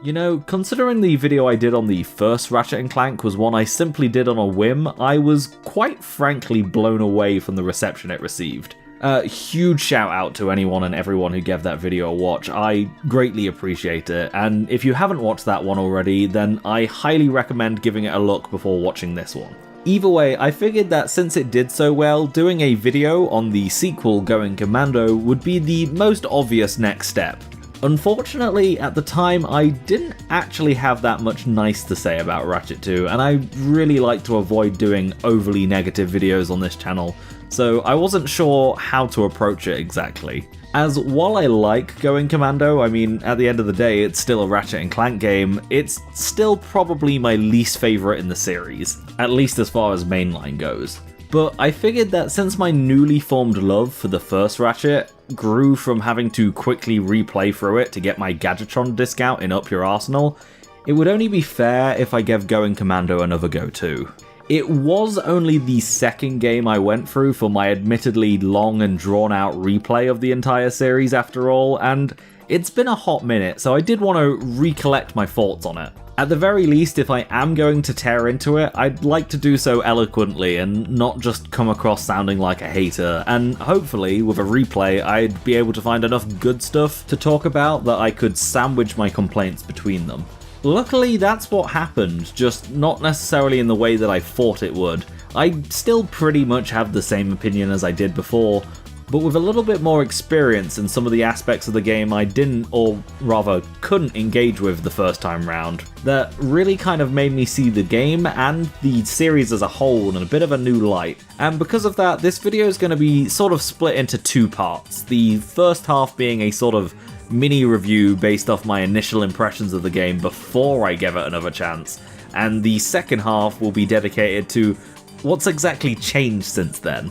You know, considering the video I did on the first Ratchet and Clank was one I simply did on a whim, I was quite frankly blown away from the reception it received. Huge shout out to anyone and everyone who gave that video a watch. I greatly appreciate it, and if you haven't watched that one already, then I highly recommend giving it a look before watching this one. Either way, I figured that since it did so well, doing a video on the sequel Going Commando would be the most obvious next step. Unfortunately, at the time, I didn't actually have that much nice to say about Ratchet 2, and I really like to avoid doing overly negative videos on this channel, so I wasn't sure how to approach it exactly. As while I like Going Commando, I mean, at the end of the day, it's still a Ratchet and Clank game, it's still probably my least favourite in the series, at least as far as mainline goes. But I figured that since my newly formed love for the first Ratchet grew from having to quickly replay through it to get my Gadgetron discount in Up Your Arsenal, it would only be fair if I gave Going Commando another go too. It was only the second game I went through for my admittedly long and drawn out replay of the entire series after all, and it's been a hot minute, so I did want to recollect my thoughts on it. At the very least, if I am going to tear into it, I'd like to do so eloquently and not just come across sounding like a hater, and hopefully, with a replay, I'd be able to find enough good stuff to talk about that I could sandwich my complaints between them. Luckily, that's what happened, just not necessarily in the way that I thought it would. I still pretty much have the same opinion as I did before, but with a little bit more experience in some of the aspects of the game I didn't, or rather couldn't engage with the first time round, that really kind of made me see the game and the series as a whole in a bit of a new light. And because of that, this video is going to be sort of split into two parts, the first half being a sort of mini review based off my initial impressions of the game before I gave it another chance, and the second half will be dedicated to what's exactly changed since then.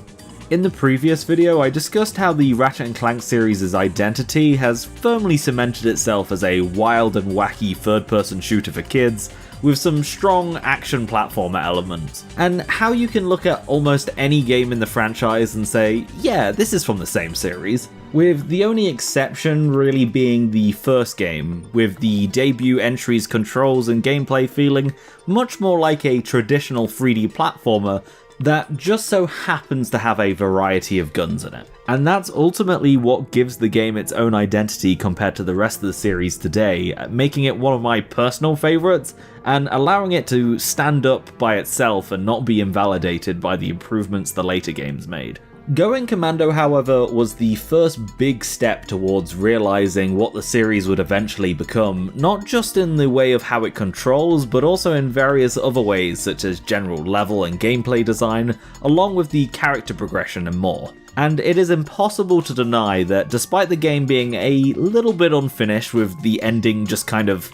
In the previous video, I discussed how the Ratchet and Clank series' identity has firmly cemented itself as a wild and wacky third-person shooter for kids, with some strong action platformer elements, and how you can look at almost any game in the franchise and say, yeah, this is from the same series, with the only exception really being the first game, with the debut entry's controls and gameplay feeling much more like a traditional 3D platformer that just so happens to have a variety of guns in it. And that's ultimately what gives the game its own identity compared to the rest of the series today, making it one of my personal favourites, and allowing it to stand up by itself and not be invalidated by the improvements the later games made. Going Commando, however, was the first big step towards realising what the series would eventually become, not just in the way of how it controls, but also in various other ways such as general level and gameplay design, along with the character progression and more. And it is impossible to deny that despite the game being a little bit unfinished with the ending just kind of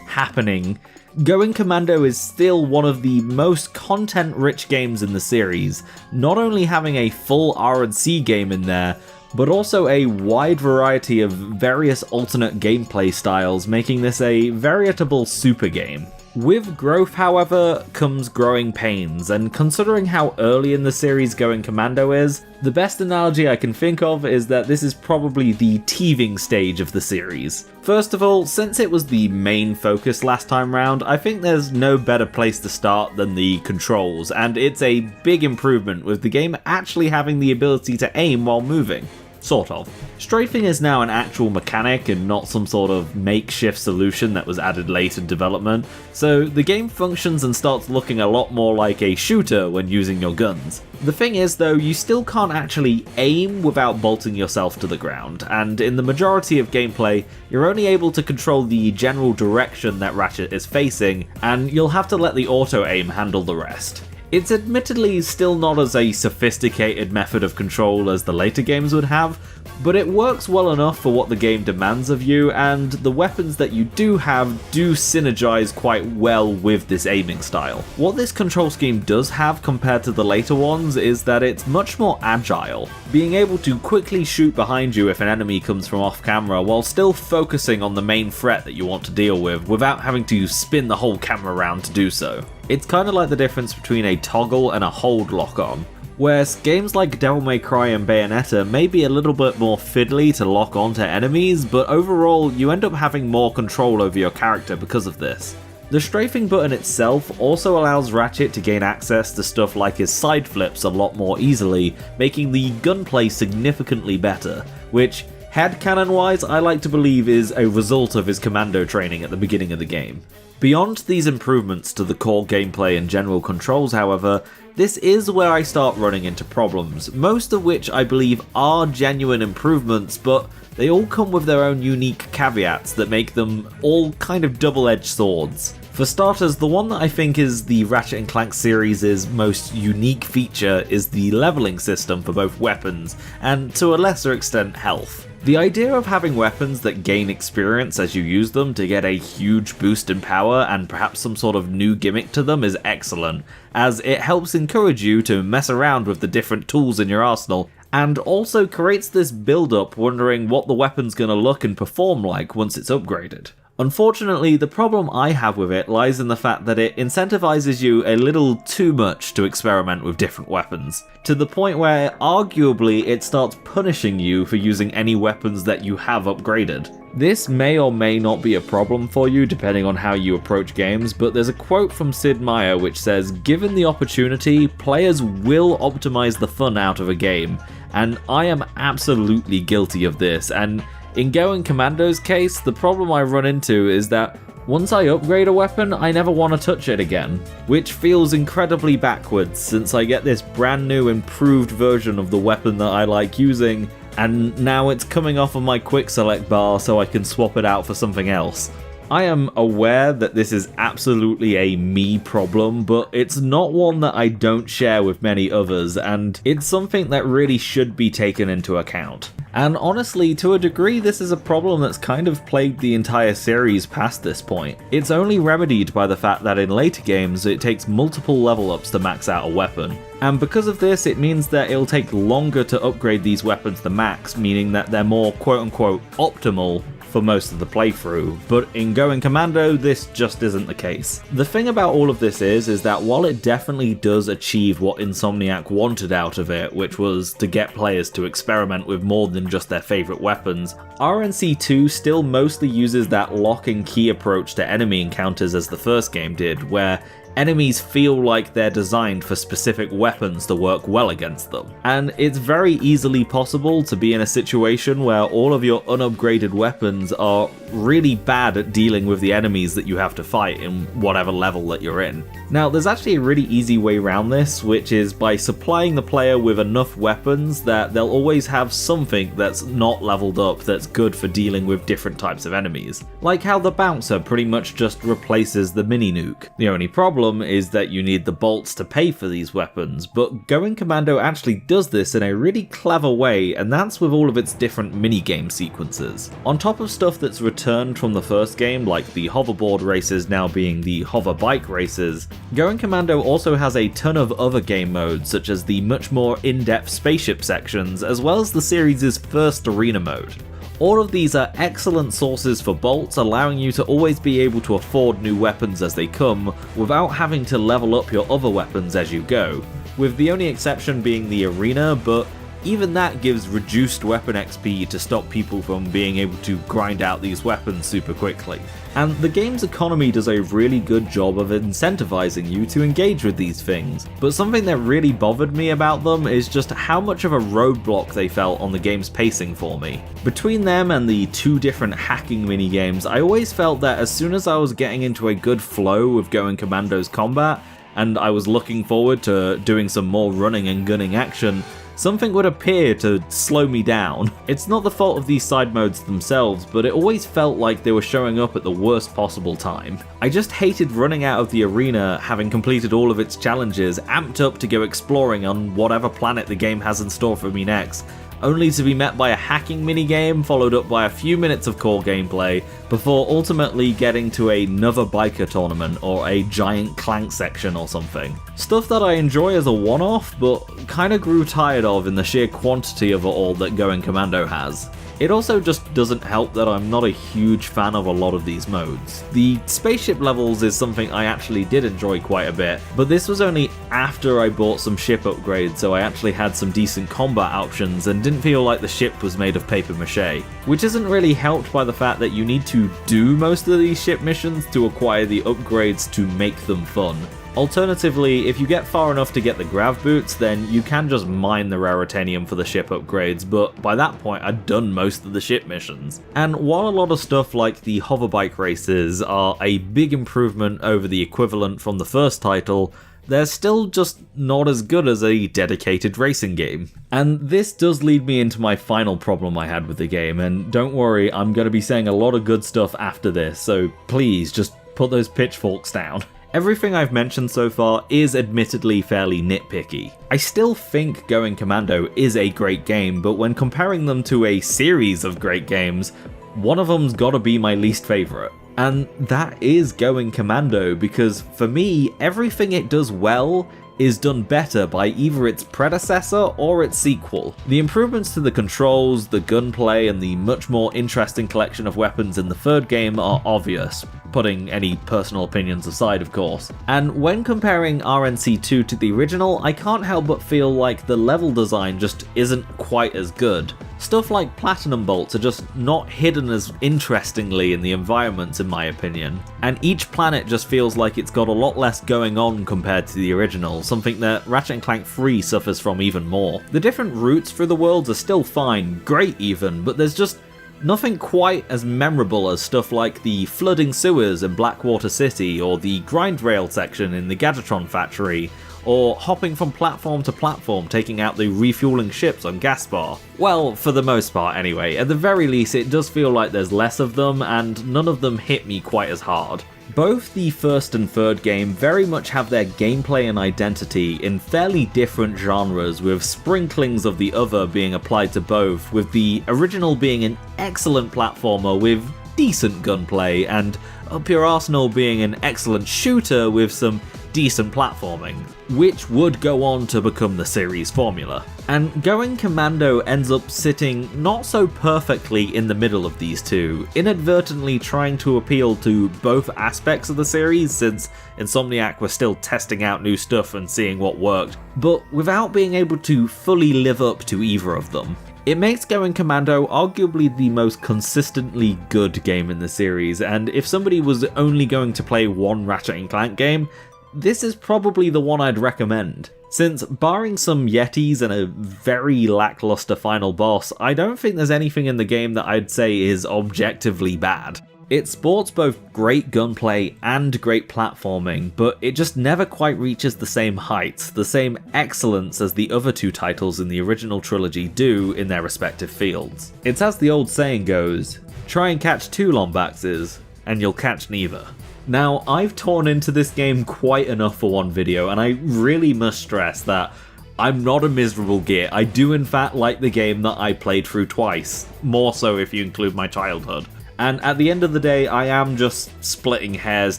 happening, Going Commando is still one of the most content-rich games in the series, not only having a full R&C game in there, but also a wide variety of various alternate gameplay styles, making this a veritable super game. With growth, however, comes growing pains, and considering how early in the series Going Commando is, the best analogy I can think of is that this is probably the teething stage of the series. First of all, since it was the main focus last time round, I think there's no better place to start than the controls, and it's a big improvement with the game actually having the ability to aim while moving. Sort of. Strafing is now an actual mechanic and not some sort of makeshift solution that was added late in development, so the game functions and starts looking a lot more like a shooter when using your guns. The thing is though, you still can't actually aim without bolting yourself to the ground, and in the majority of gameplay, you're only able to control the general direction that Ratchet is facing, and you'll have to let the auto-aim handle the rest. It's admittedly still not as a sophisticated method of control as the later games would have, but it works well enough for what the game demands of you, and the weapons that you do have do synergize quite well with this aiming style. What this control scheme does have compared to the later ones is that it's much more agile, being able to quickly shoot behind you if an enemy comes from off camera while still focusing on the main threat that you want to deal with without having to spin the whole camera around to do so. It's kind of like the difference between a toggle and a hold lock-on. Whereas games like Devil May Cry and Bayonetta may be a little bit more fiddly to lock onto enemies, but overall you end up having more control over your character because of this. The strafing button itself also allows Ratchet to gain access to stuff like his side flips a lot more easily, making the gunplay significantly better, which, headcanon wise, I like to believe is a result of his Commando training at the beginning of the game. Beyond these improvements to the core gameplay and general controls, however, this is where I start running into problems, most of which I believe are genuine improvements, but they all come with their own unique caveats that make them all kind of double-edged swords. For starters, the one that I think is the Ratchet and Clank series' most unique feature is the leveling system for both weapons, and to a lesser extent health. The idea of having weapons that gain experience as you use them to get a huge boost in power and perhaps some sort of new gimmick to them is excellent, as it helps encourage you to mess around with the different tools in your arsenal, and also creates this build-up wondering what the weapon's gonna look and perform like once it's upgraded. Unfortunately, the problem I have with it lies in the fact that it incentivizes you a little too much to experiment with different weapons, to the point where arguably it starts punishing you for using any weapons that you have upgraded. This may or may not be a problem for you depending on how you approach games, but there's a quote from Sid Meier which says, "Given the opportunity, players will optimize the fun out of a game," and I am absolutely guilty of this, and in Going Commando's case, the problem I run into is that once I upgrade a weapon, I never want to touch it again, which feels incredibly backwards since I get this brand new improved version of the weapon that I like using, and now it's coming off of my quick select bar so I can swap it out for something else. I am aware that this is absolutely a me problem, but it's not one that I don't share with many others, and it's something that really should be taken into account. And honestly, to a degree, this is a problem that's kind of plagued the entire series past this point. It's only remedied by the fact that in later games, it takes multiple level ups to max out a weapon. And because of this, it means that it'll take longer to upgrade these weapons to max, meaning that they're more quote-unquote optimal for most of the playthrough, but in Going Commando, this just isn't the case. The thing about all of this is that while it definitely does achieve what Insomniac wanted out of it, which was to get players to experiment with more than just their favourite weapons, RNC2 still mostly uses that lock and key approach to enemy encounters as the first game did, where enemies feel like they're designed for specific weapons to work well against them. And it's very easily possible to be in a situation where all of your unupgraded weapons are really bad at dealing with the enemies that you have to fight in whatever level that you're in. Now, there's actually a really easy way around this, which is by supplying the player with enough weapons that they'll always have something that's not leveled up that's good for dealing with different types of enemies. Like how the bouncer pretty much just replaces the mini nuke. The only problem is that you need the bolts to pay for these weapons, but Going Commando actually does this in a really clever way, and that's with all of its different minigame sequences. On top of stuff that's returned from the first game, like the hoverboard races now being the hover bike races, Going Commando also has a ton of other game modes, such as the much more in-depth spaceship sections, as well as the series' first arena mode. All of these are excellent sources for bolts, allowing you to always be able to afford new weapons as they come, without having to level up your other weapons as you go, with the only exception being the arena, but even that gives reduced weapon XP to stop people from being able to grind out these weapons super quickly. And the game's economy does a really good job of incentivizing you to engage with these things, but something that really bothered me about them is just how much of a roadblock they felt on the game's pacing for me. Between them and the two different hacking minigames, I always felt that as soon as I was getting into a good flow with Going Commando's combat, and I was looking forward to doing some more running and gunning action, something would appear to slow me down. It's not the fault of these side modes themselves, but it always felt like they were showing up at the worst possible time. I just hated running out of the arena having completed all of its challenges, amped up to go exploring on whatever planet the game has in store for me next, only to be met by a hacking minigame followed up by a few minutes of core gameplay, before ultimately getting to another biker tournament or a giant Clank section or something. Stuff that I enjoy as a one-off, but kinda grew tired of in the sheer quantity of it all that Going Commando has. It also just doesn't help that I'm not a huge fan of a lot of these modes. The spaceship levels is something I actually did enjoy quite a bit, but this was only after I bought some ship upgrades, so I actually had some decent combat options and didn't feel like the ship was made of paper mache, which isn't really helped by the fact that you need to do most of these ship missions to acquire the upgrades to make them fun. Alternatively, if you get far enough to get the grav boots, then you can just mine the raritanium for the ship upgrades, but by that point I'd done most of the ship missions. And while a lot of stuff like the hoverbike races are a big improvement over the equivalent from the first title, they're still just not as good as a dedicated racing game. And this does lead me into my final problem I had with the game, and don't worry, I'm going to be saying a lot of good stuff after this, so please just put those pitchforks down. Everything I've mentioned so far is admittedly fairly nitpicky. I still think Going Commando is a great game, but when comparing them to a series of great games, one of them's gotta be my least favourite. And that is Going Commando, because for me, everything it does well is done better by either its predecessor or its sequel. The improvements to the controls, the gunplay, and the much more interesting collection of weapons in the third game are obvious, putting any personal opinions aside of course. And when comparing RNC2 to the original, I can't help but feel like the level design just isn't quite as good. Stuff like platinum bolts are just not hidden as interestingly in the environments in my opinion, and each planet just feels like it's got a lot less going on compared to the original, something that Ratchet and Clank 3 suffers from even more. The different routes through the worlds are still fine, great even, but there's just nothing quite as memorable as stuff like the flooding sewers in Blackwater City, or the grind rail section in the Gadgetron factory, or hopping from platform to platform taking out the refueling ships on Gaspar. Well, for the most part anyway. At the very least it does feel like there's less of them, and none of them hit me quite as hard. Both the first and third game very much have their gameplay and identity in fairly different genres, with sprinklings of the other being applied to both, with the original being an excellent platformer with decent gunplay, and Up Your Arsenal being an excellent shooter with some decent platforming, which would go on to become the series formula. And Going Commando ends up sitting not so perfectly in the middle of these two, inadvertently trying to appeal to both aspects of the series, since Insomniac were still testing out new stuff and seeing what worked, but without being able to fully live up to either of them. It makes Going Commando arguably the most consistently good game in the series, and if somebody was only going to play one Ratchet and Clank game, this is probably the one I'd recommend. Since barring some Yetis and a very lackluster final boss, I don't think there's anything in the game that I'd say is objectively bad. It sports both great gunplay and great platforming, but it just never quite reaches the same heights, the same excellence as the other two titles in the original trilogy do in their respective fields. It's as the old saying goes, try and catch two Lombaxs, and you'll catch neither. Now, I've torn into this game quite enough for one video, and I really must stress that I'm not a miserable git. I do in fact like the game that I played through twice, more so if you include my childhood. And at the end of the day, I am just splitting hairs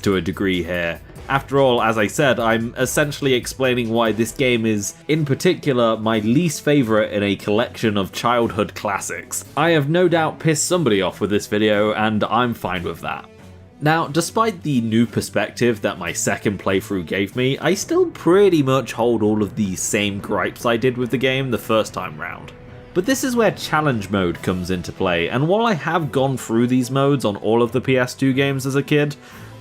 to a degree here. After all, as I said, I'm essentially explaining why this game is, in particular, my least favourite in a collection of childhood classics. I have no doubt pissed somebody off with this video, and I'm fine with that. Now, despite the new perspective that my second playthrough gave me, I still pretty much hold all of the same gripes I did with the game the first time round. But this is where challenge mode comes into play, and while I have gone through these modes on all of the PS2 games as a kid,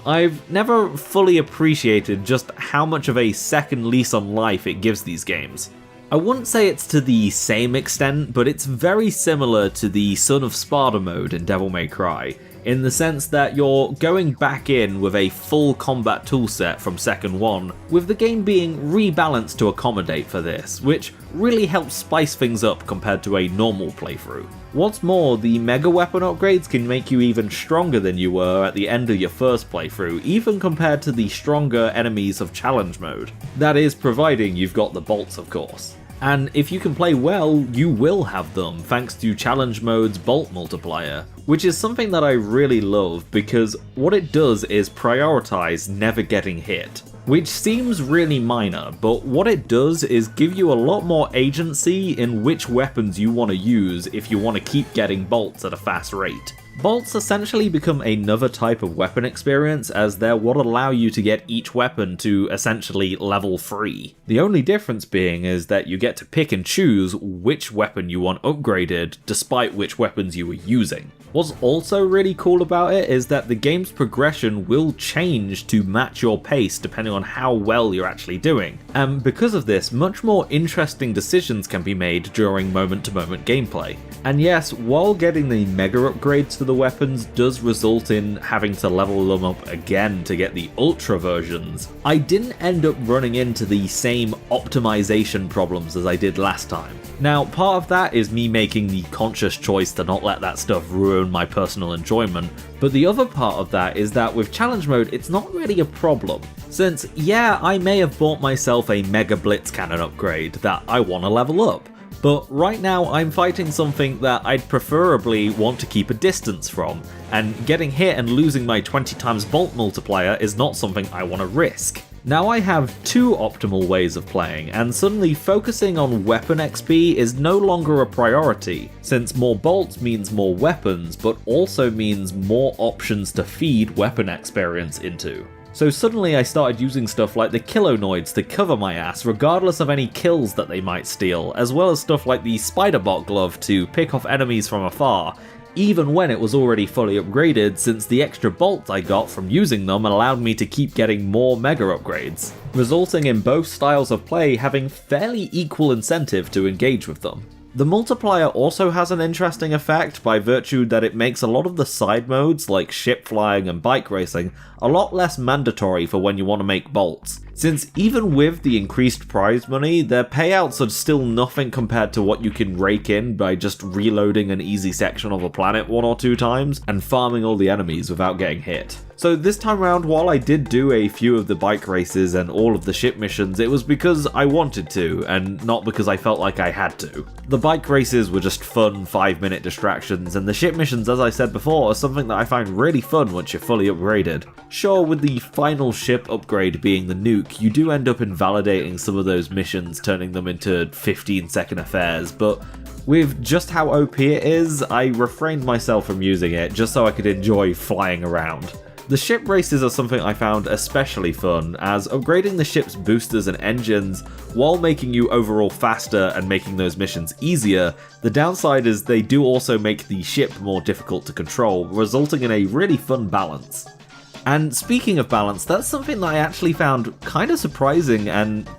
I've never fully appreciated just how much of a second lease on life it gives these games. I wouldn't say it's to the same extent, but it's very similar to the Son of Sparta mode in Devil May Cry, in the sense that you're going back in with a full combat toolset from Second 1, with the game being rebalanced to accommodate for this, which really helps spice things up compared to a normal playthrough. What's more, the mega weapon upgrades can make you even stronger than you were at the end of your first playthrough, even compared to the stronger enemies of challenge mode. That is, providing you've got the bolts of course. And if you can play well, you will have them thanks to challenge mode's bolt multiplier, which is something that I really love because what it does is prioritize never getting hit. which seems really minor, but what it does is give you a lot more agency in which weapons you want to use if you want to keep getting bolts at a fast rate. Bolts essentially become another type of weapon experience, as they're what allow you to get each weapon to essentially level 3. The only difference being is that you get to pick and choose which weapon you want upgraded despite which weapons you were using. What's also really cool about it is that the game's progression will change to match your pace depending on how well you're actually doing, and because of this, much more interesting decisions can be made during moment-to-moment gameplay. And yes, while getting the mega upgrades to the weapons does result in having to level them up again to get the ultra versions, I didn't end up running into the same optimization problems as I did last time. Now, part of that is me making the conscious choice to not let that stuff ruin my personal enjoyment, but the other part of that is that with challenge mode, it's not really a problem. Since, yeah, I may have bought myself a Mega Blitz Cannon upgrade that I want to level up, but right now I'm fighting something that I'd preferably want to keep a distance from, and getting hit and losing my 20 times bolt multiplier is not something I want to risk. Now I have two optimal ways of playing, and suddenly focusing on weapon XP is no longer a priority, since more bolts means more weapons, but also means more options to feed weapon experience into. So suddenly I started using stuff like the Kilonoids to cover my ass regardless of any kills that they might steal, as well as stuff like the Spiderbot Glove to pick off enemies from afar, even when it was already fully upgraded, since the extra bolts I got from using them allowed me to keep getting more mega upgrades, resulting in both styles of play having fairly equal incentive to engage with them. The multiplier also has an interesting effect by virtue that it makes a lot of the side modes like ship flying and bike racing a lot less mandatory for when you want to make bolts, since even with the increased prize money, their payouts are still nothing compared to what you can rake in by just reloading an easy section of a planet 1 or 2 times and farming all the enemies without getting hit. So this time around, while I did do a few of the bike races and all of the ship missions, it was because I wanted to, and not because I felt like I had to. The bike races were just fun 5-minute distractions, and the ship missions, as I said before, are something that I find really fun once you're fully upgraded. Sure, with the final ship upgrade being the nuke, you do end up invalidating some of those missions, turning them into 15-second affairs, but with just how OP it is, I refrained myself from using it just so I could enjoy flying around. The ship races are something I found especially fun, as upgrading the ship's boosters and engines, while making you overall faster and making those missions easier, the downside is they do also make the ship more difficult to control, resulting in a really fun balance. And speaking of balance, that's something that I actually found kind of surprising and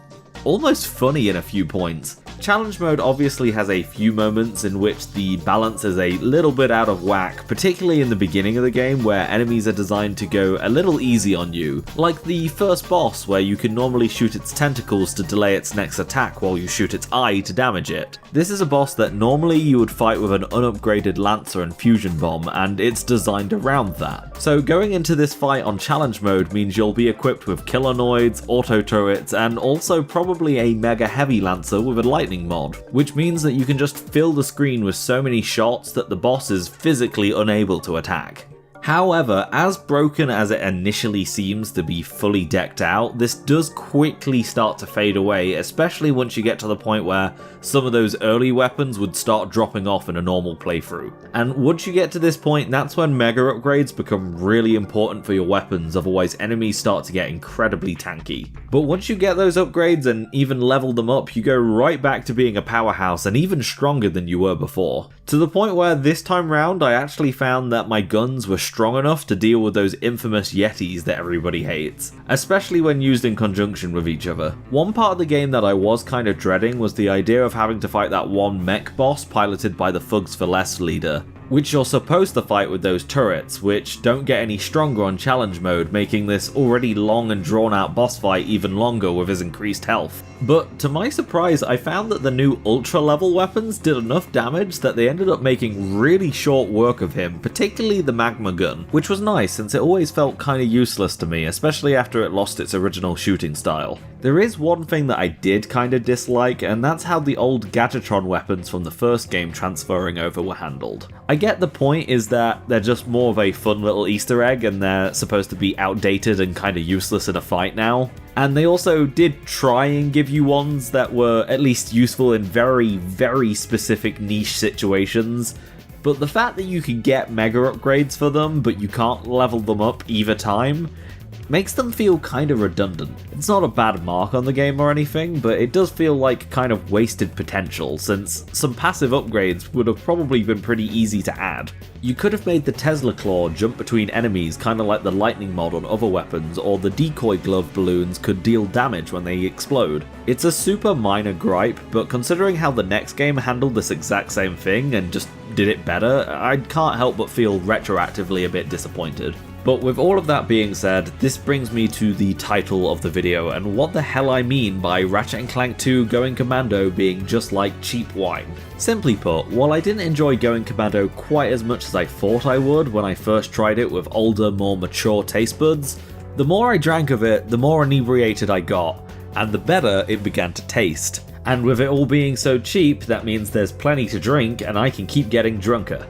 almost funny in a few points. Challenge mode obviously has a few moments in which the balance is a little bit out of whack, particularly in the beginning of the game where enemies are designed to go a little easy on you, like the first boss where you can normally shoot its tentacles to delay its next attack while you shoot its eye to damage it. This is a boss that normally you would fight with an unupgraded Lancer and Fusion Bomb, and it's designed around that. So going into this fight on challenge mode means you'll be equipped with Kilonoids, auto turrets, and also probably a Mega Heavy Lancer with a lightning mod, which means that you can just fill the screen with so many shots that the boss is physically unable to attack. However, as broken as it initially seems to be fully decked out, this does quickly start to fade away, especially once you get to the point where some of those early weapons would start dropping off in a normal playthrough. And once you get to this point, that's when mega upgrades become really important for your weapons, otherwise enemies start to get incredibly tanky. But once you get those upgrades and even level them up, you go right back to being a powerhouse and even stronger than you were before. To the point where this time round I actually found that my guns were strong enough to deal with those infamous Yetis that everybody hates, especially when used in conjunction with each other. One part of the game that I was kind of dreading was the idea of having to fight that one mech boss piloted by the Thugs for Less leader, which you're supposed to fight with those turrets, which don't get any stronger on challenge mode, making this already long and drawn out boss fight even longer with his increased health. But to my surprise, I found that the new ultra level weapons did enough damage that they ended up making really short work of him, particularly the magma gun, which was nice since it always felt kinda useless to me, especially after it lost its original shooting style. There is one thing that I did kinda dislike, and that's how the old Gadgetron weapons from the first game transferring over were handled. I get the point is that they're just more of a fun little Easter egg and they're supposed to be outdated and kind of useless in a fight now. And they also did try and give you ones that were at least useful in very, very specific niche situations. But the fact that you can get mega upgrades for them, but you can't level them up either time, makes them feel kind of redundant. It's not a bad mark on the game or anything, but it does feel like kind of wasted potential, since some passive upgrades would have probably been pretty easy to add. You could have made the Tesla Claw jump between enemies kind of like the lightning mod on other weapons, or the decoy glove balloons could deal damage when they explode. It's a super minor gripe, but considering how the next game handled this exact same thing and just did it better, I can't help but feel retroactively a bit disappointed. But with all of that being said, this brings me to the title of the video and what the hell I mean by Ratchet and Clank 2 Going Commando being just like cheap wine. Simply put, while I didn't enjoy Going Commando quite as much as I thought I would when I first tried it with older, more mature taste buds, the more I drank of it, the more inebriated I got, and the better it began to taste. And with it all being so cheap, that means there's plenty to drink and I can keep getting drunker.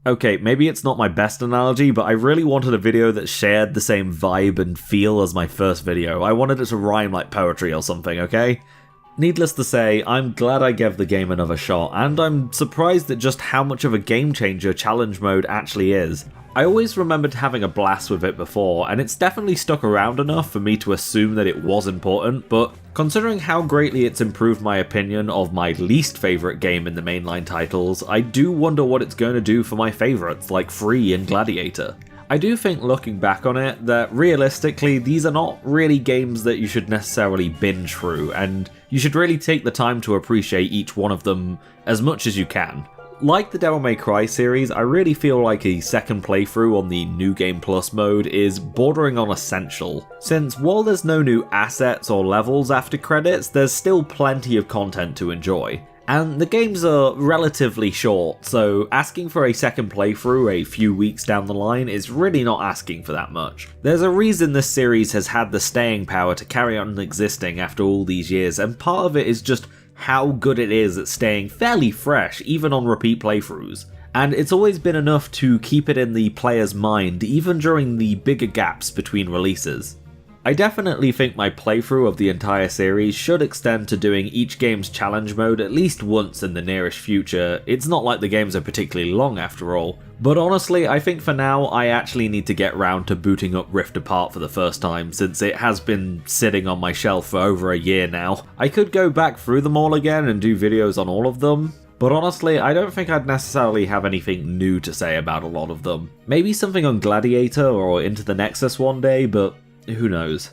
Okay, maybe it's not my best analogy, but I really wanted a video that shared the same vibe and feel as my first video. I wanted it to rhyme like poetry or something, okay? Needless to say, I'm glad I gave the game another shot, and I'm surprised at just how much of a game changer challenge mode actually is. I always remembered having a blast with it before, and it's definitely stuck around enough for me to assume that it was important, but considering how greatly it's improved my opinion of my least favourite game in the mainline titles, I do wonder what it's going to do for my favourites like Free and Gladiator. I do think, looking back on it, that realistically these are not really games that you should necessarily binge through, and you should really take the time to appreciate each one of them as much as you can. Like the Devil May Cry series, I really feel like a second playthrough on the New Game Plus mode is bordering on essential, since while there's no new assets or levels after credits, there's still plenty of content to enjoy. And the games are relatively short, so asking for a second playthrough a few weeks down the line is really not asking for that much. There's a reason this series has had the staying power to carry on existing after all these years, and part of it is just how good it is at staying fairly fresh even on repeat playthroughs. And it's always been enough to keep it in the player's mind even during the bigger gaps between releases. I definitely think my playthrough of the entire series should extend to doing each game's challenge mode at least once in the nearest future. It's not like the games are particularly long after all. But honestly, I think for now I actually need to get round to booting up Rift Apart for the first time, since it has been sitting on my shelf for over a year now. I could go back through them all again and do videos on all of them, but honestly, I don't think I'd necessarily have anything new to say about a lot of them. Maybe something on Gladiator or Into the Nexus one day, but who knows.